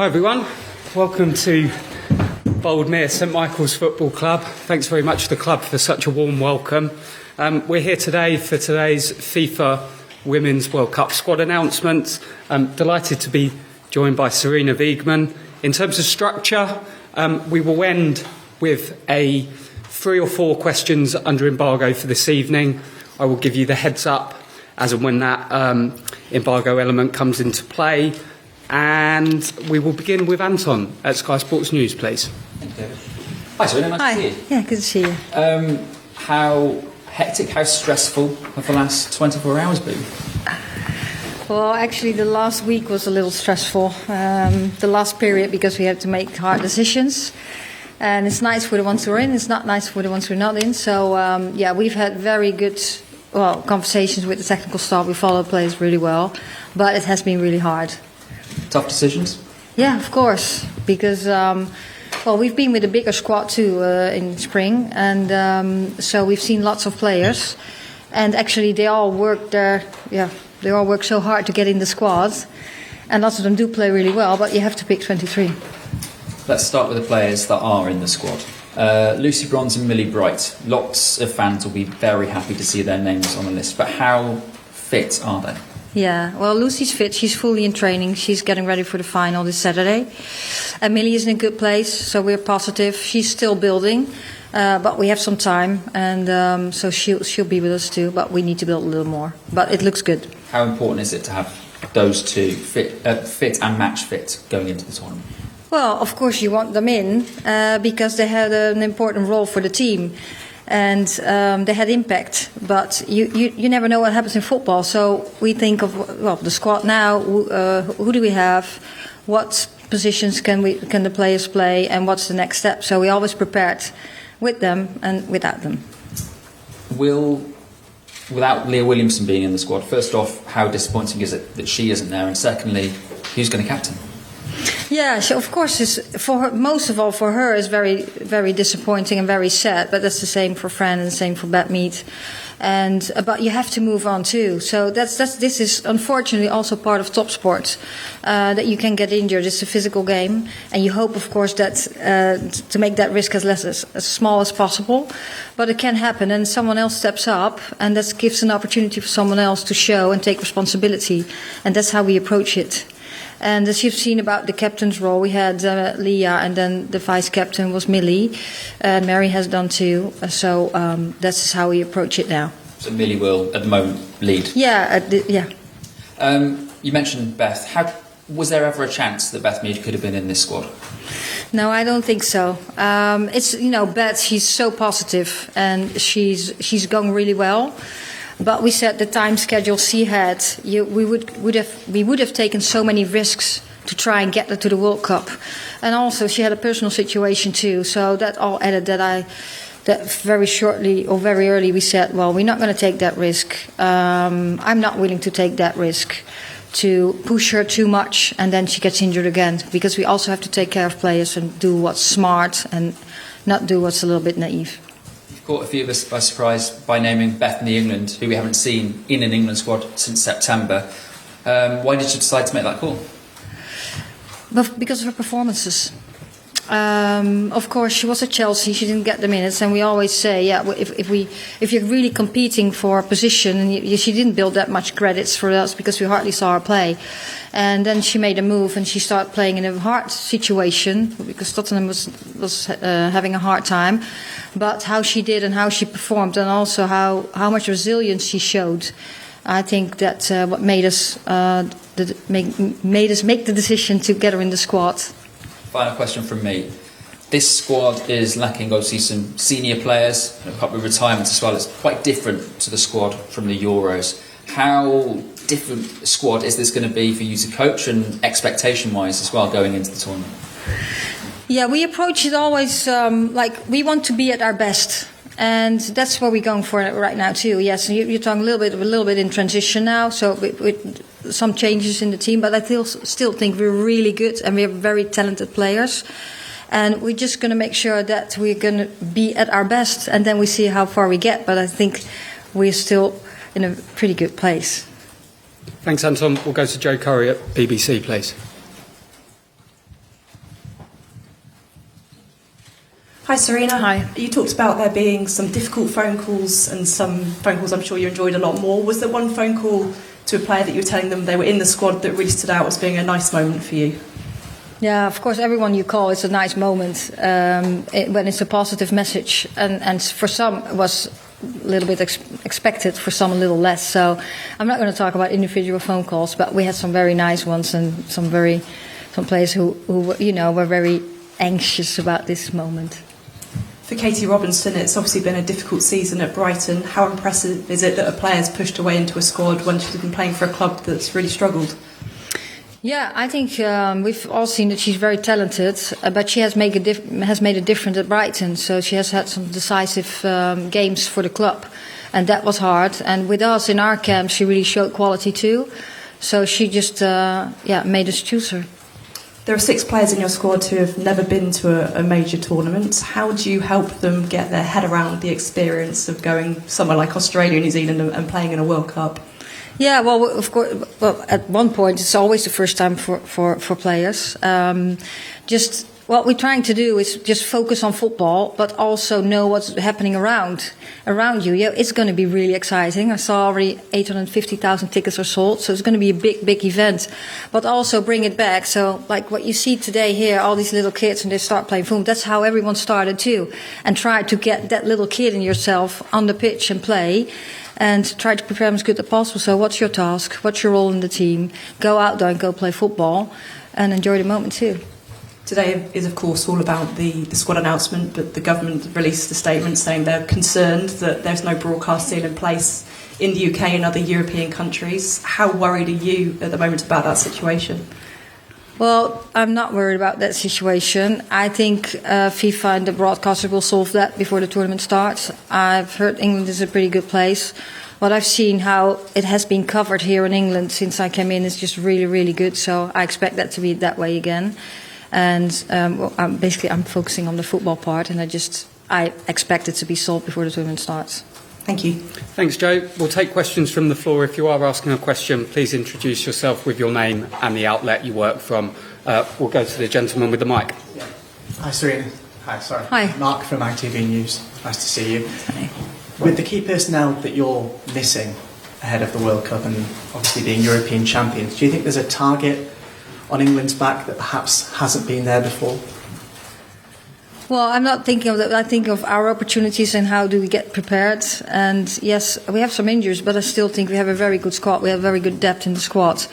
Hi everyone, welcome to Boldmere St Michael's Football Club. Thanks very much to the club for such a warm welcome. We're here today for today's FIFA Women's World Cup squad announcement. I'm delighted to be joined by Sarina Wiegman. In terms of structure, we will end with 3 or 4 questions under embargo for this evening. I will give you the heads up as and when that embargo element comes into play. And we will begin with Anton at Sky Sports News, please. Thank you. Hi, Sarina, nice to see you. Yeah, good to see you. How hectic, how stressful have the last 24 hours been? Well, actually, the last week was a little stressful. The last period, because we had to make hard decisions. And it's nice for the ones who are in, it's not nice for the ones who are not in. So, we've had very good conversations with the technical staff. We follow the players really well. But it has been really hard. Tough decisions? Yeah, of course. Because, we've been with a bigger squad too in spring. And so we've seen lots of players. And actually, they all work so hard to get in the squad. And lots of them do play really well, but you have to pick 23. Let's start with the players that are in the squad. Lucy Bronze and Millie Bright. Lots of fans will be very happy to see their names on the list. But how fit are they? Yeah, well, Lucy's fit. She's fully in training. She's getting ready for the final this Saturday. And Millie is in a good place, so we're positive. She's still building, but we have some time. And so she'll be with us too, but we need to build a little more. But it looks good. How important is it to have those two fit and match fit going into the tournament? Well, of course you want them in because they had an important role for the team. And they had impact, but you never know what happens in football. So we think of the squad now. Who do we have? What positions can the players play? And what's the next step? So we always prepared with them and without them. Without Leah Williamson being in the squad, first off, how disappointing is it that she isn't there? And secondly, who's going to captain? Yeah, so of course, most of all for her is very, very disappointing and very sad. But that's the same for Fran and the same for Beth Mead. But you have to move on too. So this is unfortunately also part of top sport that you can get injured. It's a physical game, and you hope, of course, that to make that risk as small as possible. But it can happen, and someone else steps up, and that gives an opportunity for someone else to show and take responsibility. And that's how we approach it. And as you've seen about the captain's role, we had Leah, and then the vice-captain was Millie. And Mary has done too. So that's how we approach it now. So Millie will, at the moment, lead? Yeah, You mentioned Beth. Was there ever a chance that Beth Mead could have been in this squad? No, I don't think so. Beth, she's so positive, and she's going really well. But we said the time schedule she had, we would have taken so many risks to try and get her to the World Cup, and also she had a personal situation too. So that all added that very shortly or very early we said, well, we're not going to take that risk. I'm not willing to take that risk to push her too much, and then she gets injured again, because we also have to take care of players and do what's smart and not do what's a little bit naive. Caught a few of us by surprise by naming Bethany England, who we haven't seen in an England squad since September. Why did you decide to make that call? Because of her performances. Of course, she was at Chelsea. She didn't get the minutes, and we always say, if you're really competing for a position, and she didn't build that much credits for us because we hardly saw her play. And then she made a move, and she started playing in a hard situation because Tottenham was having a hard time. But how she did and how she performed, and also how much resilience she showed, I think that's what made us make the decision to get her in the squad. Final question from me. This squad is lacking obviously some senior players and a couple of retirements as well. It's quite different to the squad from the Euros. How different a squad is this going to be for you to coach, and expectation-wise as well going into the tournament? Yeah, we approach it always we want to be at our best. And that's what we're going for right now too. Yes, you're talking a little bit in transition now, so with some changes in the team. But I still think we're really good, and we're very talented players. And we're just going to make sure that we're going to be at our best, and then we see how far we get. But I think we're still in a pretty good place. Thanks, Anton. We'll go to Joe Curry at BBC, please. Hi, Sarina. Hi. You talked about there being some difficult phone calls and some phone calls I'm sure you enjoyed a lot more. Was there one phone call to a player that you were telling them they were in the squad that really stood out as being a nice moment for you? Yeah, of course, everyone you call is a nice moment when it's a positive message. And for some, it was a little bit expected, for some a little less. So I'm not going to talk about individual phone calls, but we had some very nice ones and some players who were very anxious about this moment. For Katie Robinson, it's obviously been a difficult season at Brighton. How impressive is it that a player's pushed her way into a squad when she's been playing for a club that's really struggled? Yeah, I think we've all seen that she's very talented, but she has made a difference at Brighton. So she has had some decisive games for the club, and that was hard. And with us in our camp, she really showed quality too. So she just made us choose her. There are 6 players in your squad who have never been to a major tournament. How do you help them get their head around the experience of going somewhere like Australia, New Zealand and playing in a World Cup? Yeah, well, of course, at one point it's always the first time for players. What we're trying to do is just focus on football, but also know what's happening around you. Yeah, it's going to be really exciting. I saw already 850,000 tickets are sold, so it's going to be a big event. But also bring it back. So, like what you see today here, all these little kids, and they start playing football. That's how everyone started too, and try to get that little kid in yourself on the pitch and play. And try to prepare them as good as possible. So, what's your task? What's your role in the team? Go out there and go play football, and enjoy the moment too. Today is, of course, all about the squad announcement, but the government released a statement saying they're concerned that there's no broadcast deal in place in the UK and other European countries. How worried are you at the moment about that situation? Well, I'm not worried about that situation. I think FIFA and the broadcaster will solve that before the tournament starts. I've heard England is a pretty good place. What I've seen, how it has been covered here in England since I came in, is just really, really good. So I expect that to be that way again. And I'm focusing on the football part, and I expect it to be solved before the tournament starts. Thank you. Thanks, Joe. We'll take questions from the floor. If you are asking a question, please introduce yourself with your name and the outlet you work from. We'll go to the gentleman with the mic. Yeah. Hi, Sarina. Hi, sorry. Hi. Mark from ITV News. Nice to see you. Hi. With the key personnel that you're missing ahead of the World Cup and obviously being European champions, do you think there's a target on England's back that perhaps hasn't been there before? Well, I'm not thinking of that. I think of our opportunities and how do we get prepared. And yes, we have some injuries, but I still think we have a very good squad. We have very good depth in the squad.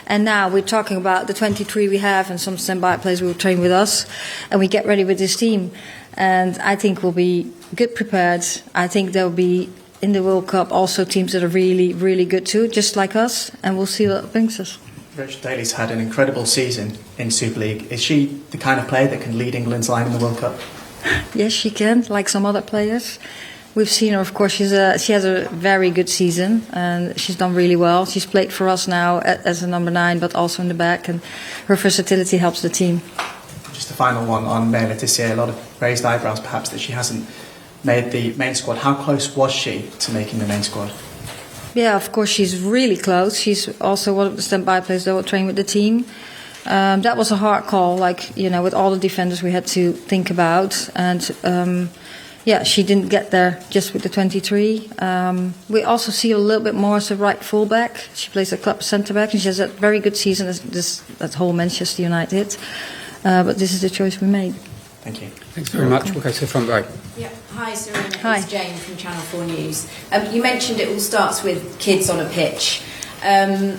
And now we're talking about the 23 we have and some standby players who will train with us. And we get ready with this team. And I think we'll be good prepared. I think there will be in the World Cup also teams that are really, really good too, just like us. And we'll see what brings us. Rachel Daly's had an incredible season in Super League. Is she the kind of player that can lead England's line in the World Cup? Yes, she can, like some other players. We've seen her, of course, she has a very good season and she's done really well. She's played for us now as a number 9, but also in the back, and her versatility helps the team. Just a final one on Leah Letitia. A lot of raised eyebrows, perhaps, that she hasn't made the main squad. How close was she to making the main squad? Yeah, of course, she's really close. She's also one of the standby players that will train with the team. That was a hard call, with all the defenders we had to think about. And, she didn't get there just with the 23. We also see a little bit more as a right fullback. She plays at club centre-back, and she has a very good season at whole Manchester United. But this is the choice we made. Thank you. Thanks very much. We'll go to the front row. Yeah. Hi, Sarina. Hi. It's Jane from Channel 4 News. You mentioned it all starts with kids on a pitch. The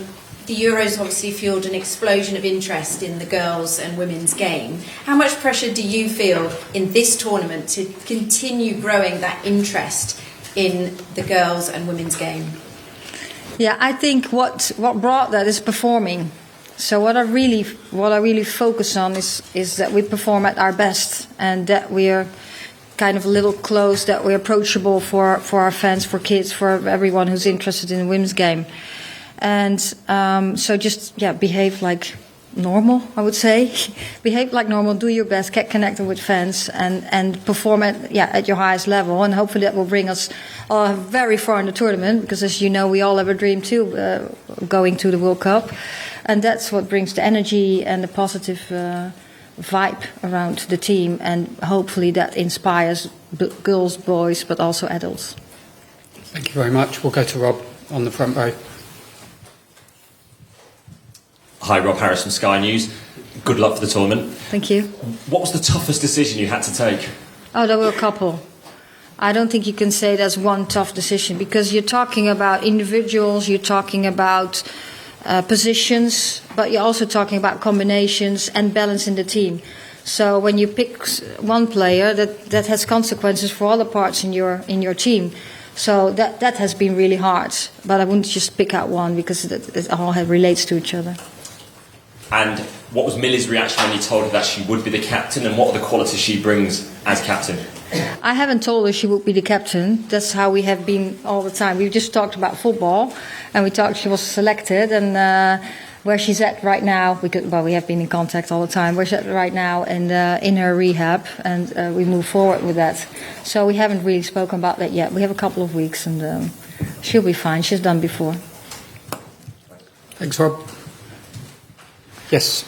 Euros obviously fueled an explosion of interest in the girls' and women's game. How much pressure do you feel in this tournament to continue growing that interest in the girls' and women's game? Yeah, I think what brought that is performing. So what I really focus on is that we perform at our best, and that we are kind of a little close, that we're approachable for our fans, for kids, for everyone who's interested in the women's game. And behave like normal, I would say. Behave like normal, do your best, get connected with fans, and perform at your highest level. And hopefully that will bring us very far in the tournament, because as you know, we all have a dream too, going to the World Cup. And that's what brings the energy and the positive vibe around the team, and hopefully that inspires girls, boys, but also adults. Thank you very much. We'll go to Rob on the front row. Hi, Rob Harris from Sky News. Good luck for the tournament. Thank you. What was the toughest decision you had to take? Oh, there were a couple. I don't think you can say there's one tough decision, because you're talking about individuals, you're talking about positions, but you're also talking about combinations and balance in the team. So when you pick one player, that has consequences for other parts in your team. So that has been really hard. But I wouldn't just pick out one, because it all relates to each other. And what was Millie's reaction when you told her that she would be the captain, and what are the qualities she brings as captain? I haven't told her she would be the captain. That's how we have been all the time. We just talked about football, and we talked she was selected, and where she's at right now. We have been in contact all the time. Where she's at right now, and in her rehab, and we move forward with that. So we haven't really spoken about that yet. We have a couple of weeks, and she'll be fine. She's done before. Thanks, Rob. Yes.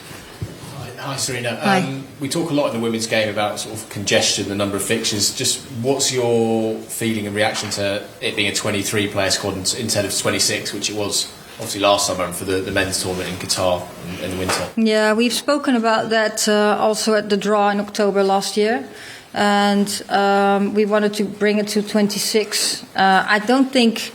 Hi, Sarina. Hi. We talk a lot in the women's game about sort of congestion, the number of fixtures. Just what's your feeling and reaction to it being a 23-player squad instead of 26, which it was obviously last summer, and for the men's tournament in Qatar in the winter? Yeah, we've spoken about that also at the draw in October last year. And we wanted to bring it to 26. I don't think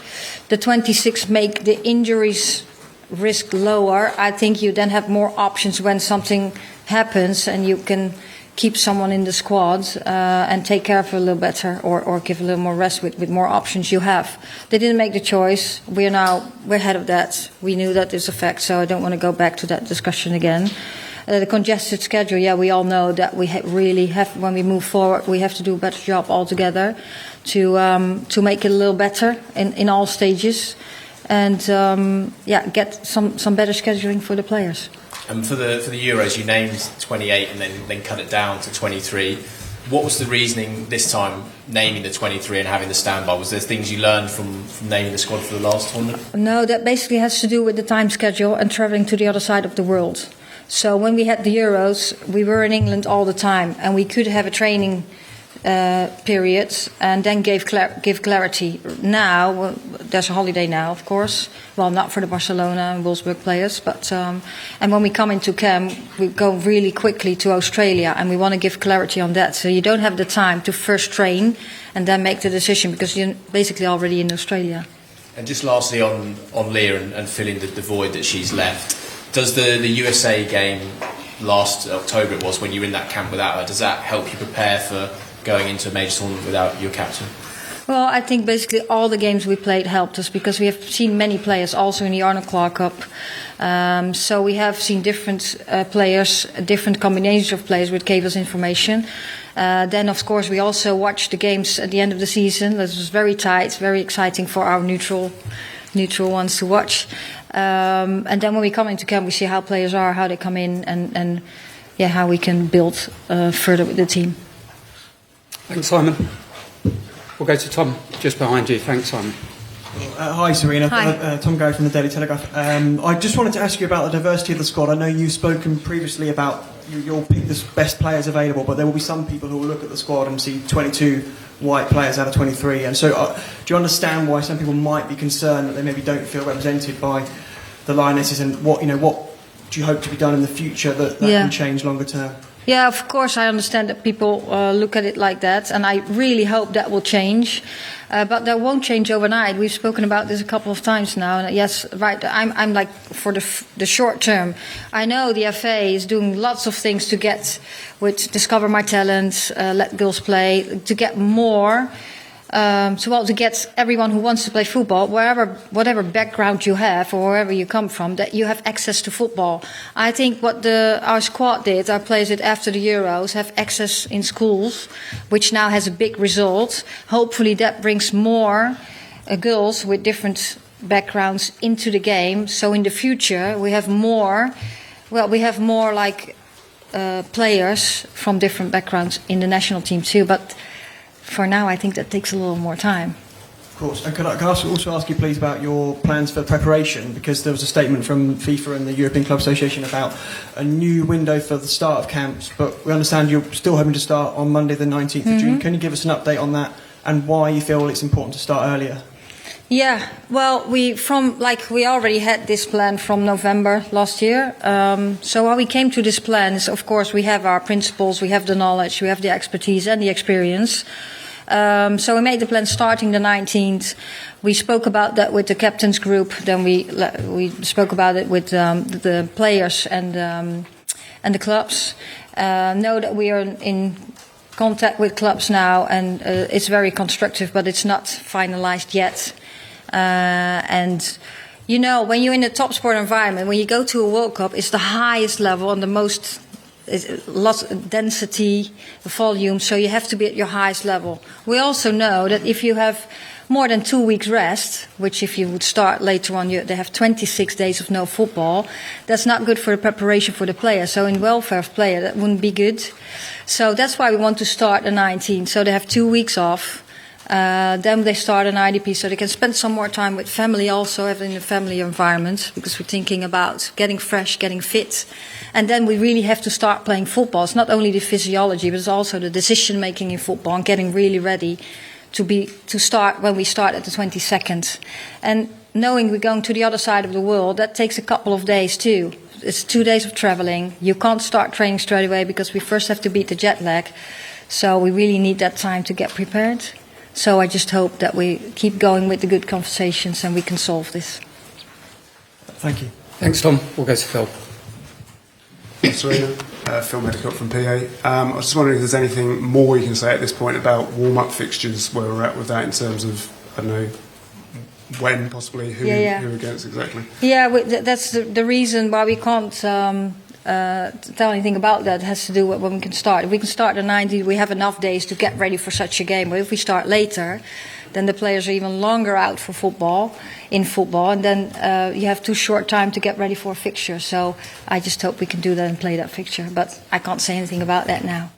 the 26 make the injuries risk lower. I think you then have more options when something happens, and you can keep someone in the squad and take care of it a little better, or give a little more rest with more options you have. They didn't make the choice. We're ahead of that. We knew that this effect, so I don't want to go back to that discussion again. The congested schedule, yeah, we all know that we really have, when we move forward, we have to do a better job altogether to make it a little better in all stages, and get some better scheduling for the players. And for the Euros, you named 28 and then cut it down to 23. What was the reasoning this time, naming the 23 and having the standby? Was there things you learned from naming the squad for the last tournament? No, that basically has to do with the time schedule and travelling to the other side of the world. So when we had the Euros, we were in England all the time, and we could have a training period and then give clarity. Now, there's a holiday now, of course. Well, not for the Barcelona and Wolfsburg players, but and when we come into camp, we go really quickly to Australia, and we want to give clarity on that. So you don't have the time to first train and then make the decision, because you're basically already in Australia. And just lastly on Leah and filling the void that she's left, does the USA game last October, it was, when you were in that camp without her, does that help you prepare for going into a major tournament without your captain? Well, I think basically all the games we played helped us, because we have seen many players also in the Arnold Clark Cup. So we have seen different players, different combinations of players, which gave us information. Then, of course, we also watched the games at the end of the season. This was very tight, very exciting for our neutral ones to watch. And then when we come into camp, we see how players are, how they come in, and how we can build further with the team. Thanks, Simon. We'll go to Tom, just behind you. Thanks, Simon. Hi, Sarina. Hi. Tom Gary from the Daily Telegraph. I just wanted to ask you about the diversity of the squad. I know you've spoken previously about you'll pick the best players available, but there will be some people who will look at the squad and see 22 white players out of 23. And so do you understand why some people might be concerned that they maybe don't feel represented by the Lionesses, and what do you hope to be done in the future that can change longer term? Yeah, of course, I understand that people look at it like that, and I really hope that will change. But that won't change overnight. We've spoken about this a couple of times now. And yes, right, I'm like, for the short term, I know the FA is doing lots of things to discover my talents, let girls play, to get more. To get everyone who wants to play football, whatever background you have or wherever you come from, that you have access to football. I think what our squad did, our players did after the Euros, have access in schools, which now has a big result. Hopefully that brings more girls with different backgrounds into the game. So in the future we have more players from different backgrounds in the national team too. But for now, I think that takes a little more time. course. And could I also ask you, please, about your plans for preparation? Because there was a statement from FIFA and the European Club Association about a new window for the start of camps, but we understand you're still hoping to start on Monday the 19th of June. Can you give us an update on that and why you feel it's important to start earlier? Yeah, well, we already had this plan from November last year. So how we came to this plan is, of course, we have our principles, we have the knowledge, we have the expertise and the experience. So we made the plan starting the 19th. We spoke about that with the captains group. Then we spoke about it with the players and the clubs. Know that we are in contact with clubs now, and it's very constructive, but it's not finalized yet. And you know, when you're in a top sport environment, when you go to a World Cup, it's the highest level and the most lots of density, volume, so you have to be at your highest level. We also know that if you have more than 2 weeks rest, which if you would start later on, they have 26 days of no football, that's not good for the preparation for the player. So in welfare of player, that wouldn't be good. So that's why we want to start the 19th. So they have 2 weeks off. Then they start an IDP so they can spend some more time with family also, having a family environment, because we're thinking about getting fresh, getting fit. And then we really have to start playing football. It's not only the physiology, but it's also the decision making in football and getting really ready to start when we start at the 22nd. And knowing we're going to the other side of the world, that takes a couple of days too. It's 2 days of traveling. You can't start training straight away because we first have to beat the jet lag. So we really need that time to get prepared. So I just hope that we keep going with the good conversations and we can solve this. Thank you. Thanks, Tom. We'll go to Phil. Sarina, Phil Medicott from PA. I was just wondering if there's anything more you can say at this point about warm-up fixtures, where we're at with that in terms of, I don't know, when possibly, who against exactly? Yeah, that's the reason why we can't tell anything about that. It has to do with when we can start. If we can start the 90, we have enough days to get ready for such a game. But if we start later, then the players are even longer out for football, and then you have too short time to get ready for a fixture. So I just hope we can do that and play that fixture. But I can't say anything about that now.